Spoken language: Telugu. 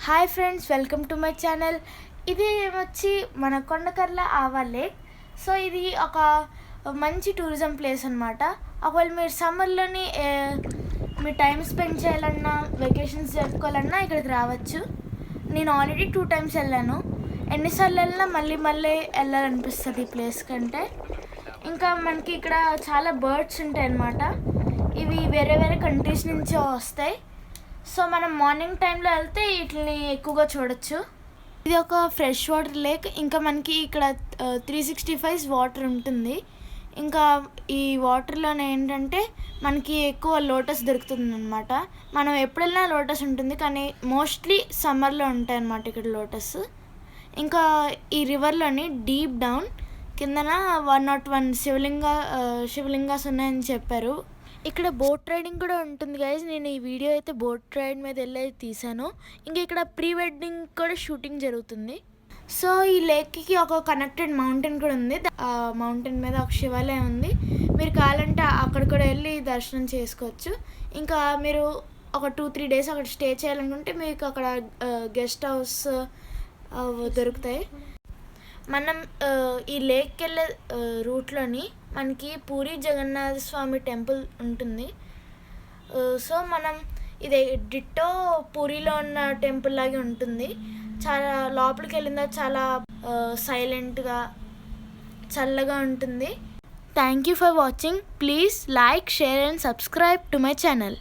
Hi friends, welcome to my channel. ఇది వచ్చి మన కొండకర్ల ఆవా లేక్. సో ఇది ఒక మంచి టూరిజం ప్లేస్ అనమాట. ఒకవేళ మీరు సమ్మర్లోని మీ టైం స్పెండ్ చేయాలన్నా, వెకేషన్స్ జరుపుకోవాలన్నా ఇక్కడికి రావచ్చు. నేను ఆల్రెడీ 2 times వెళ్ళాను. ఎన్నిసార్లు వెళ్ళినా మళ్ళీ వెళ్ళాలనిపిస్తుంది ఈ ప్లేస్ కంటే. ఇంకా మనకి ఇక్కడ చాలా బర్డ్స్ ఉంటాయి అన్నమాట. ఇవి వేరే వేరే కంట్రీస్ నుంచి వస్తాయి. సో మనం మార్నింగ్ టైంలో వెళ్తే వీటిని ఎక్కువగా చూడొచ్చు. ఇది ఒక ఫ్రెష్ వాటర్ లేక్. ఇంకా మనకి ఇక్కడ 365 వాటర్ ఉంటుంది. ఇంకా ఈ వాటర్లోనే ఏంటంటే మనకి ఎక్కువ లోటస్ దొరుకుతుంది అనమాట. మనం ఎప్పుడు వెళ్ళినా లోటస్ ఉంటుంది, కానీ మోస్ట్లీ సమ్మర్లో ఉంటాయి అన్నమాట ఇక్కడ లోటస్. ఇంకా ఈ రివర్లోని డీప్ డౌన్ కిందన 101 శివలింగాస్ ఉన్నాయని చెప్పారు. ఇక్కడ బోట్ రైడింగ్ కూడా ఉంటుంది గైజ్. నేను ఈ వీడియో అయితే బోట్ రైడ్ మీద వెళ్ళి తీసాను. ఇంకా ఇక్కడ ప్రీ వెడ్డింగ్ కూడా షూటింగ్ జరుగుతుంది. సో ఈ లేక్కి ఒక కనెక్టెడ్ మౌంటైన్ కూడా ఉంది. ఆ మౌంటైన్ మీద ఒక శివాలయం ఉంది. మీరు కావాలంటే అక్కడ కూడా వెళ్ళి దర్శనం చేసుకోవచ్చు. ఇంకా మీరు ఒక 2-3 days అక్కడ స్టే చేయాలనుకుంటే మీకు అక్కడ గెస్ట్ హౌస్ దొరుకుతాయి. మనం ఈ లేక్కి వెళ్ళే రూట్లోని మనకి పూరి జగన్నాథ స్వామి టెంపుల్ ఉంటుంది. సో మనం ఇది డిట్టో పూరిలో ఉన్న టెంపుల్ లాగే ఉంటుంది. చాలా లోపలికి వెళ్ళిందా చాలా సైలెంట్గా చల్లగా ఉంటుంది. Thank you for watching. Please like, share and subscribe to my channel.